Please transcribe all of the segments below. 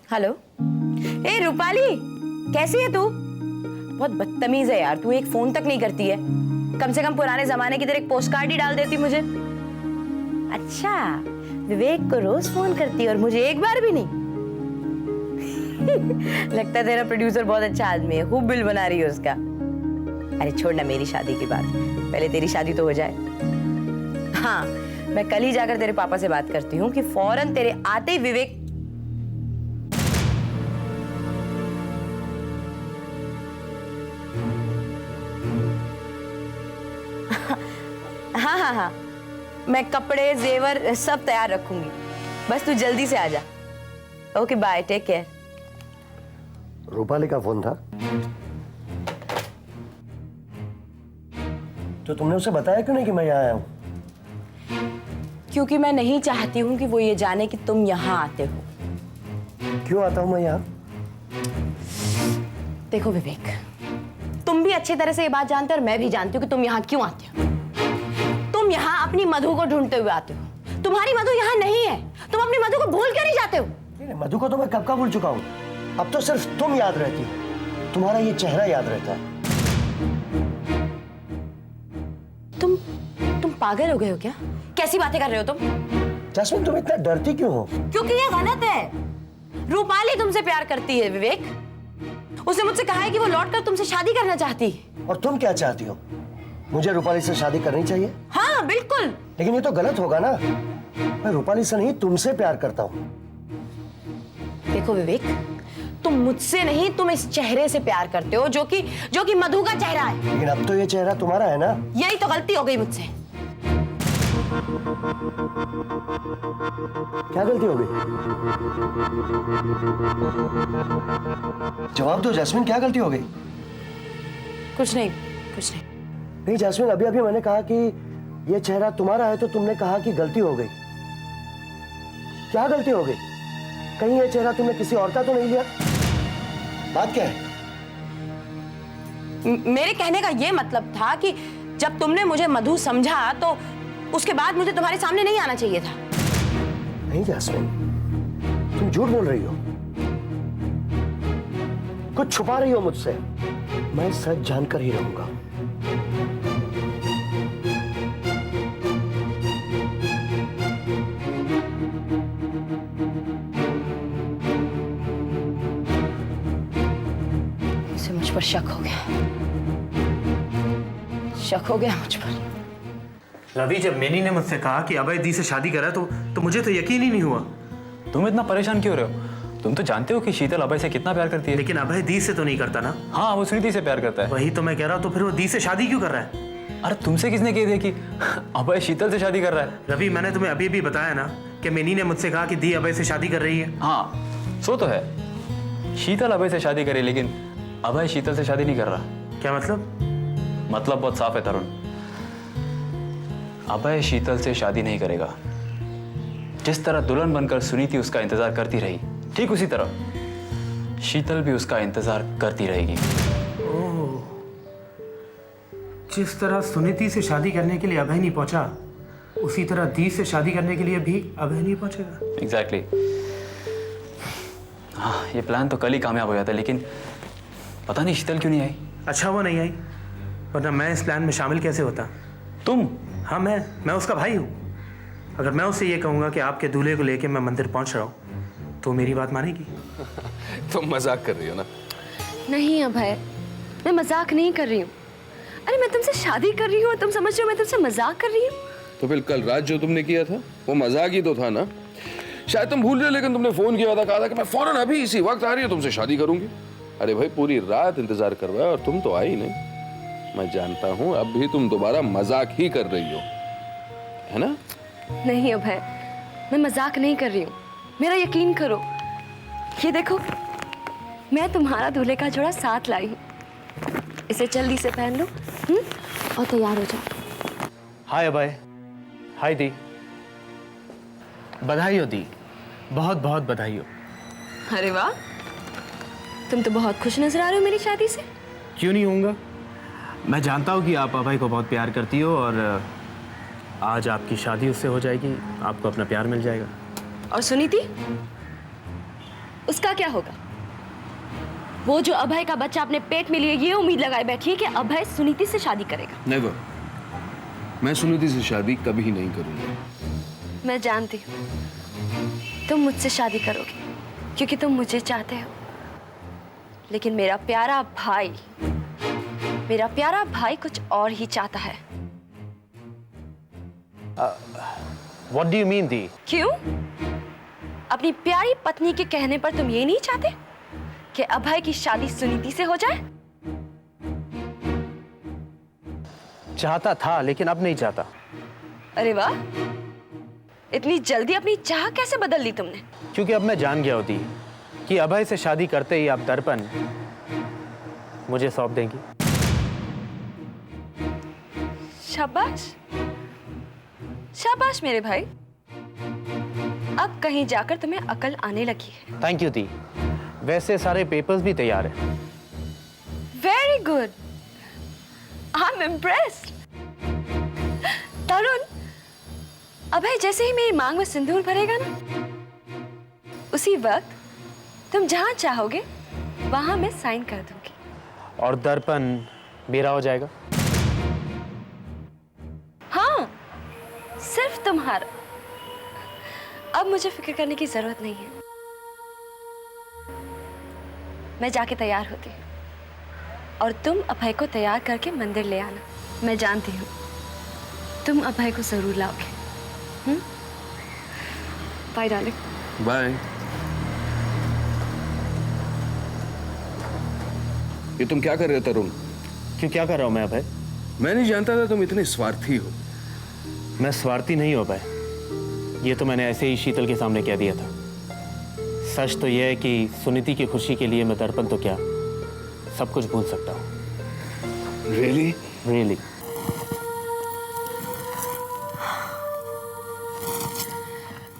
Hello. ए रूपाली, कैसी है तू? बहुत बदतमीज है यार, तू एक फोन तक नहीं करती है। कम से कम पुराने जमाने की तरह एक पोस्ट कार्ड ही डाल देती मुझे। अच्छा, विवेक को रोज फोन करती है और मुझे एक बार भी नहीं। लगता है तेरा प्रोड्यूसर बहुत अच्छा आदमी है, खूब बिल बना रही है उसका। अरे छोड़ ना मेरी शादी की बात, पहले तेरी शादी तो हो जाए। हाँ, मैं कल ही जाकर तेरे पापा से बात करती हूँ कि फौरन तेरे आते ही विवेक। हाँ हाँ हाँ, मैं कपड़े जेवर सब तैयार रखूंगी, बस तू जल्दी से आ जा। Okay bye, take care. Rupali का फोन था? तो तुमने उसे बताया क्यों नहीं कि मैं यहाँ आया हूँ? क्योंकि मैं नहीं चाहती हूँ कि वो ये जाने कि तुम यहाँ आते हो। क्यों आता हूँ मैं यहाँ? देखो विवेक, तुम भी अच्छी तरह से ये बात जानते हो और मैं भी जानती हूँ कि तुम यहाँ क्यों आते हो। तुम यहाँ अपनी मधु को ढूंढते हुए आते हो। तुम्हारी मधु यहाँ नहीं है, तुम अपनी मधु को भूल कर ही जाते हो। मधु को तो मैं कब का भूल चुका हूँ, अब तो सिर्फ तुम याद रहती हो, तुम्हारा ये चेहरा याद रहता है। तुम पागल हो गए हो क्या? कैसी बातें कर रहे हो तुम? जैस्मिन, तुम इतना डरती क्यों हो? क्योंकि ये गलत है। रूपाली तुमसे प्यार करती है विवेक, उसने मुझसे कहा है कि वो लौटकर तुमसे शादी करना चाहती है। और तुम क्या चाहती हो? मुझे रूपाली से शादी करनी चाहिए? हाँ बिल्कुल। लेकिन ये तो गलत होगा ना, मैं रूपाली से नहीं तुमसे प्यार करता हूँ। देखो विवेक, तुम मुझसे नहीं, तुम इस चेहरे से प्यार करते हो जो कि मधु का चेहरा है। लेकिन अब तो ये चेहरा तुम्हारा है ना। यही तो गलती हो गई मुझसे। क्या गलती हो गई? जवाब दो जैस्मिन, क्या गलती हो गई? कुछ नहीं, कुछ नहीं। नहीं जैस्मिन, अभी अभी मैंने कहा कि ये चेहरा तुम्हारा है तो तुमने कहा कि गलती हो गई। क्या गलती हो गई? कहीं ये चेहरा तुमने किसी और का तो नहीं लिया? बात क्या है? मेरे कहने का ये मतलब था कि जब तुमने मुझे मधु समझा तो उसके बाद मुझे तुम्हारे सामने नहीं आना चाहिए था। नहीं जैस्मिन, तुम झूठ बोल रही हो, कुछ छुपा रही हो मुझसे। मैं सच जानकर ही रहूंगा। इसे मुझ पर शक हो गया, शक हो गया मुझ पर। रवि, जब मैनी ने मुझसे कहा कि अभय दी से शादी करा तो मुझे तो यकीन ही नहीं हुआ। तुम इतना परेशान क्यों रहे हो? तुम तो जानते हो कि शीतल अभय से कितना प्यार करती है। लेकिन अभय दी से तो नहीं करता ना। हाँ, वो सुनीति से प्यार करता है। वही तो मैं कह रहा हूँ, तो फिर वो दी से शादी क्यों कर रहा है? अरे तुमसे किसने कह दिया कि अभय शीतल से शादी कर रहा है? रवि, मैंने तुम्हें अभी भी बताया ना कि मैनी ने मुझसे कहा कि दी अभय से शादी कर रही है। हाँ, सो तो है, शीतल अभय से शादी करे, लेकिन अभय शीतल से शादी नहीं कर रहा। क्या मतलब? मतलब बहुत साफ है तरुण, अभय शीतल से शादी नहीं करेगा। जिस तरह दुल्हन बनकर सुनीति उसका इंतजार करती रही, ठीक उसी तरह शीतल भी उसका इंतजार करती रहेगी। ओह, जिस तरह सुनीति से शादी करने के लिए अभय नहीं पहुंचा, उसी तरह दी से शादी करने के लिए भी अभय नहीं पहुंचेगा। एग्जैक्टली। हाँ, ये प्लान तो कल ही कामयाब हो जाता, लेकिन पता नहीं शीतल क्यों नहीं आई। अच्छा वो नहीं आई, वरना मैं इस प्लान में शामिल कैसे होता? तुम? हाँ, मैं उसका भाई हूँ। अगर मैं उससे ये कहूँगा कि आपके दूल्हे को लेके मैं मंदिर पहुँच रहा हूँ तो मेरी बात मानेगी? तुम मजाक कर रही हो ना? नहीं अभय, मैं मजाक नहीं कर रही हूँ। अरे मैं तुमसे शादी कर रही हूँ और तुम समझ रहे हो मैं तुमसे मजाक कर रही हूँ? तो फिर कल रात जो तुमने किया था वो मजाक ही तो था ना? शायद तुम भूल रहे हो, लेकिन तुमने फोन किया था, कहा था कि मैं फौरन अभी इसी वक्त आ रही हूँ, तुमसे शादी करूंगी। अरे भाई, पूरी रात इंतजार करवाया और तुम तो आई नहीं। मैं जानता हूँ अब भी तुम दोबारा मजाक ही कर रही हो, है ना? नहीं अभय, मैं मजाक नहीं कर रही हूँ, मेरा यकीन करो। ये देखो, मैं तुम्हारा दूल्हे का जोड़ा साथ लाई हूँ, इसे जल्दी से पहन लो और तैयार हो जाओ। हाय अभय। हाय दी। बधाई हो दी, बहुत बहुत बधाई हो। अरे वाह, तुम तो बहुत खुश नजर आ रहे हो मेरी शादी से। क्यों नहीं होऊंगा? मैं जानता हूँ कि आप अभय को बहुत प्यार करती हो और आज आपकी शादी उससे हो जाएगी, आपको अपना प्यार मिल जाएगा। और सुनीति? उसका क्या होगा? वो जो अभय का बच्चा अपने पेट में लिए ये उम्मीद लगाए बैठी है कि अभय सुनीति से शादी करेगा। नेवर। मैं सुनीति से शादी कभी नहीं करूंगा। मैं जानती हूँ तुम मुझसे शादी करोगे क्योंकि तुम मुझे चाहते हो, लेकिन मेरा प्यारा भाई कुछ और ही चाहता है। What do you mean, दी? क्यों? अपनी प्यारी पत्नी के कहने पर तुम ये नहीं चाहते कि अभय की शादी सुनीति से हो जाए? चाहता था लेकिन अब नहीं चाहता। अरे वाह, इतनी जल्दी अपनी चाह कैसे बदल ली तुमने? क्योंकि अब मैं जान गया होती कि अभय से शादी करते ही आप दर्पण मुझे सौंप देंगी। शाबाश शाबाश मेरे भाई, अब कहीं जाकर तुम्हें अकल आने लगी है। थैंक यू दी। वैसे सारे पेपर्स भी तैयार हैं। Very good, I am impressed. Tarun, Abhay जैसे ही मेरी मांग में सिंदूर भरेगा ना, उसी वक्त तुम जहां चाहोगे वहां मैं साइन कर दूंगी। और दर्पण मेरा हो जाएगा। हाँ, सिर्फ तुम्हारा। अब मुझे फिक्र करने की जरूरत नहीं है। मैं जाके तैयार होती हूँ और तुम अभय को तैयार करके मंदिर ले आना। मैं जानती हूँ तुम अभय को जरूर लाओगे। Bye darling. बाय। ये तुम क्या कर रहे हो तरुण? क्यों, क्या कर रहा हूं मैं अभय? मैं नहीं जानता था तुम इतने स्वार्थी हो। मैं स्वार्थी नहीं हो पाए, ये तो मैंने ऐसे ही शीतल के सामने कह दिया था। सच तो यह है कि सुनीति की खुशी के लिए मैं दर्पण तो क्या सब कुछ भूल सकता हूँ। रियली? रियली।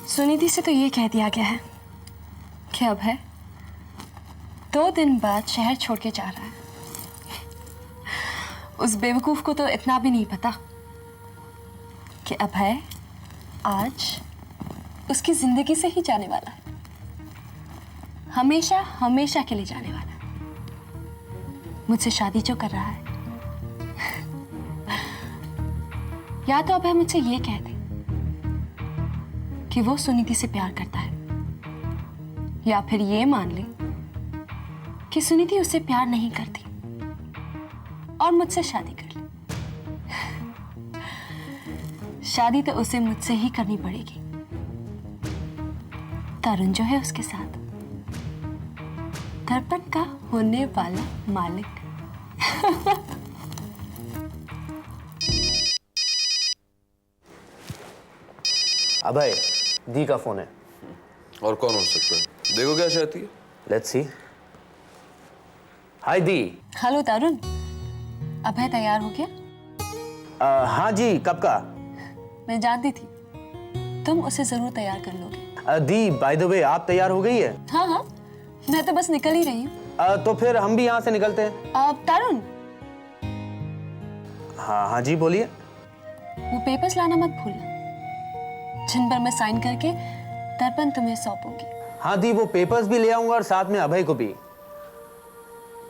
सुनीति से तो ये कह दिया गया है कि अभय 2 दिन बाद शहर छोड़ के जा रहा है। उस बेवकूफ को तो इतना भी नहीं पता कि अभय आज उसकी जिंदगी से ही जाने वाला है, हमेशा हमेशा के लिए जाने वाला है। मुझसे शादी जो कर रहा है, या तो अभय मुझसे ये कह दे कि वो सुनीति से प्यार करता है, या फिर ये मान ले कि सुनीति उससे प्यार नहीं करती और मुझसे शादी कर ले। शादी तो उसे मुझसे ही करनी पड़ेगी। तरुण जो है उसके साथ, दर्पण का होने वाला मालिक। अभय, दी का फोन है। और कौन हो सकता है? देखो क्या चाहती है। Let's see. Hi the. Hello तरुण, अभय तैयार हो गया? हाँ जी, कब का? मैं जानती थी तुम उसे जरूर तैयार कर लोगे। दी, बाय द वे, आप तैयार हो गई है? हाँ हाँ, मैं तो बस निकल ही रही हूँ। तो फिर हम भी यहाँ से निकलते हैं। तरुण, हाँ हाँ जी, बोलिए। वो पेपर्स लाना मत भूलना जिन पर मैं साइन करके दर्पण तुम्हें सौंपूंगी। हाँ दी, वो पेपर्स भी ले आऊंगा और साथ में अभय को भी,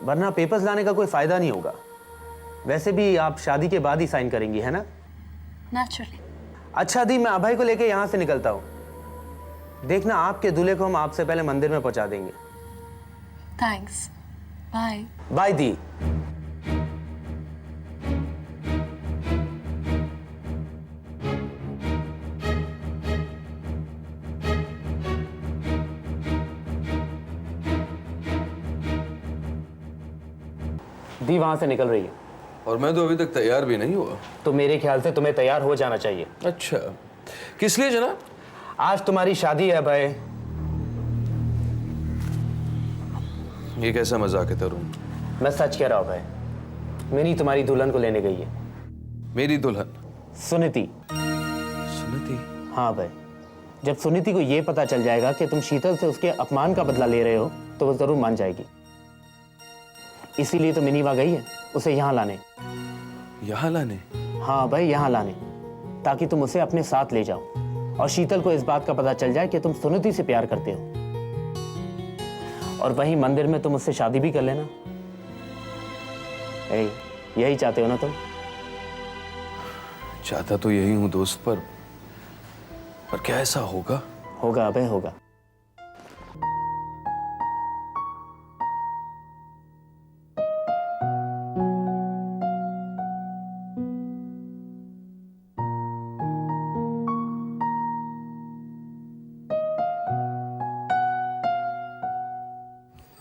वरना पेपर्स लाने का कोई फायदा नहीं होगा। वैसे भी आप शादी के बाद ही साइन करेंगी, है ना? नेचुरली। अच्छा दी, मैं अभय को लेके यहाँ से निकलता हूँ। देखना, आपके दूल्हे को हम आपसे पहले मंदिर में पहुंचा देंगे। Thanks, bye. बाय दी। दी वहां से निकल रही है। और मैं तो अभी तक तैयार भी नहीं हुआ। तो मेरे ख्याल से तुम्हें तैयार हो जाना चाहिए। अच्छा, किस लिए जनाब? आज तुम्हारी शादी है अभय। ये कैसा मजाक है तरुण? मैं सच कह रहा हूं अभय, मेरी तुम्हारी दुल्हन को लेने गई है। मेरी दुल्हन? सुनीति। सुनीति? हाँ अभय, जब सुनीति को यह पता चल जाएगा कि तुम शीतल से उसके अपमान का बदला ले रहे हो तो वो जरूर मान जाएगी। इसीलिए तो मिनीवा गई है उसे यहाँ लाने। यहाँ लाने? हाँ भाई, यहाँ लाने, ताकि तुम उसे अपने साथ ले जाओ और शीतल को इस बात का पता चल जाए कि तुम सुनीति से प्यार करते हो। और वहीं मंदिर में तुम उससे शादी भी कर लेना। यही चाहते हो ना तुम? चाहता तो यही हूं दोस्त, पर क्या ऐसा होगा? होगा अबे, होगा।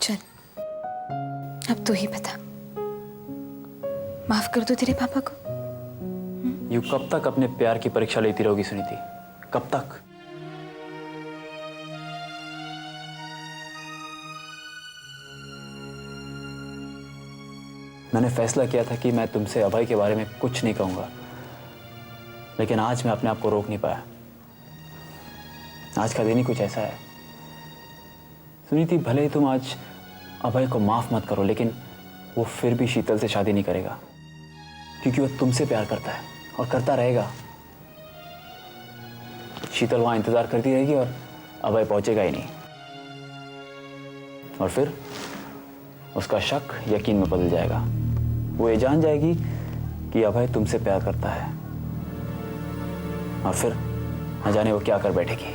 चल, अब तू ही बता, माफ कर दो तेरे पापा को? यू कब तक अपने प्यार की परीक्षा लेती रहोगी सुनीति? कब तक? मैंने फैसला किया था कि मैं तुमसे अभय के बारे में कुछ नहीं कहूंगा, लेकिन आज मैं अपने आप को रोक नहीं पाया। आज का दिन ही कुछ ऐसा है। सुनीति, भले ही तुम आज अभय को माफ मत करो, लेकिन वो फिर भी शीतल से शादी नहीं करेगा, क्योंकि वो तुमसे प्यार करता है और करता रहेगा। शीतल वहां इंतजार करती रहेगी और अभय पहुंचेगा ही नहीं, और फिर उसका शक यकीन में बदल जाएगा। वो ये जान जाएगी कि अभय तुमसे प्यार करता है, और फिर न जाने वो क्या कर बैठेगी।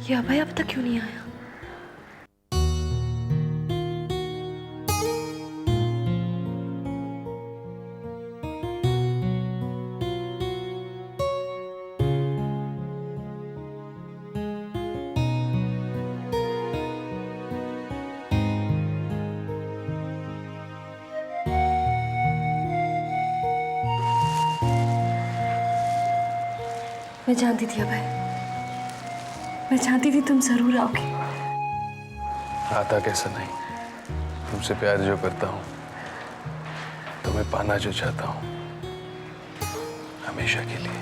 ये अभय अब तक क्यों नहीं आया? मैं जानती थी अभय, मैं जानती थी तुम जरूर आओगे। आता कैसा नहीं, तुमसे प्यार जो करता हूं, तुम्हें पाना जो चाहता हूं, हमेशा के लिए।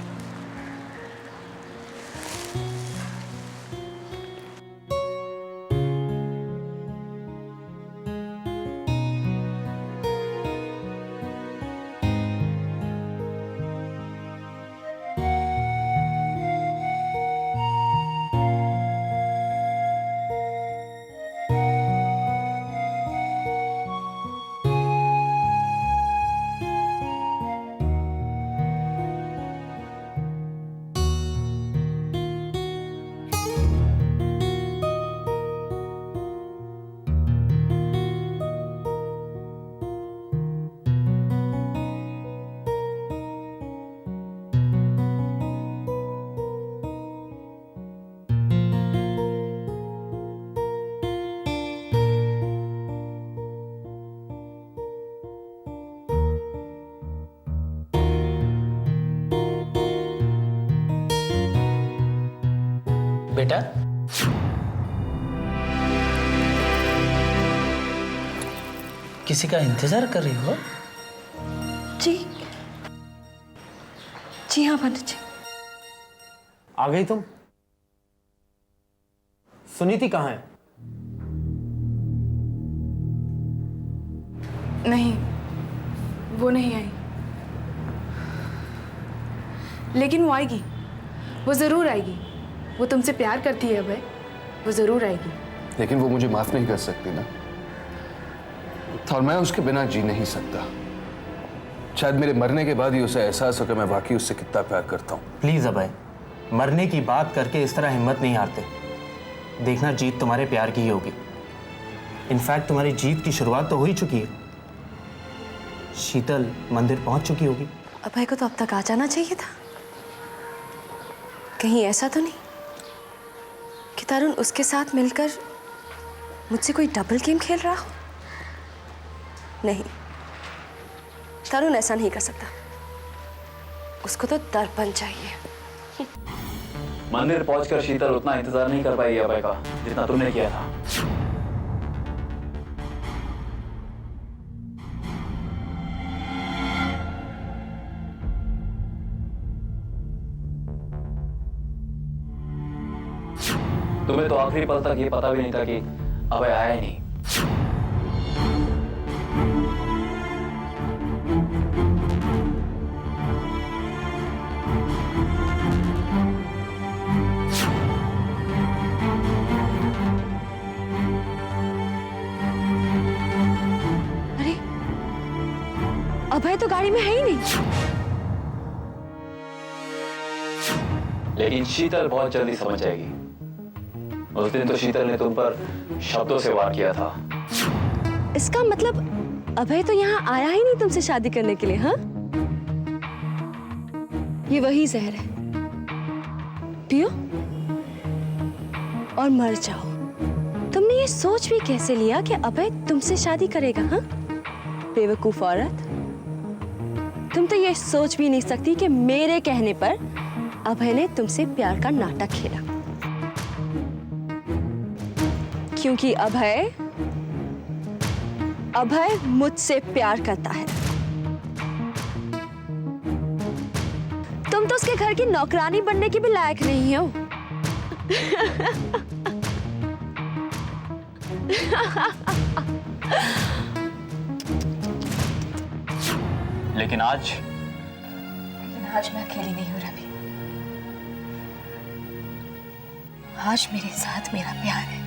बेटा, किसी का इंतजार कर रही हो? जी जी हाँ पंडित जी। आ गई तुम? सुनीति कहाँ है? नहीं, वो नहीं आई, लेकिन वो आएगी, वो जरूर आएगी। वो तुमसे प्यार करती है अभय, वो जरूर आएगी। लेकिन वो मुझे माफ नहीं कर सकती ना, और मैं उसके बिना जी नहीं सकता। शायद मेरे मरने के बाद ही उसे एहसास हो कि मैं वाकई उससे कितना प्यार करता हूँ। प्लीज अभय, मरने की बात करके इस तरह हिम्मत नहीं हारते। देखना जीत तुम्हारे प्यार की ही होगी। इनफैक्ट तुम्हारी जीत की शुरुआत तो हो ही चुकी है। शीतल मंदिर पहुंच चुकी होगी। अभय को तो अब तक आ जाना चाहिए था। कहीं ऐसा तो नहीं कि तरुण उसके साथ मिलकर मुझसे कोई डबल गेम खेल रहा हो? नहीं, तरुण ऐसा नहीं कर सकता। उसको तो दर्पण चाहिए। मंदिर पहुंचकर शीतल उतना इंतजार नहीं कर पाई अभय का जितना तुमने किया था। तुम्हें तो आखिरी पल तक ये पता भी नहीं था कि अभय आया ही नहीं। अरे, अभय तो गाड़ी में है ही नहीं। लेकिन शीतल बहुत जल्दी समझ जाएगी। उस दिन तो शीतल ने तुम पर शब्दों से वार किया था। इसका मतलब अभय तो यहाँ आया ही नहीं तुमसे शादी करने के लिए, हाँ? ये वही जहर है, पियो और मर जाओ। तुमने ये सोच भी कैसे लिया कि अभय तुमसे शादी करेगा, हाँ? बेवकूफ औरत, तुम तो ये सोच भी नहीं सकती कि मेरे कहने पर अभय ने तुमसे प्यार का नाटक खेला। क्योंकि अभय मुझसे प्यार करता है। तुम तो उसके घर की नौकरानी बनने की भी लायक नहीं हो। लेकिन आज मैं अकेली नहीं हूँ रवि। आज मेरे साथ मेरा प्यार है।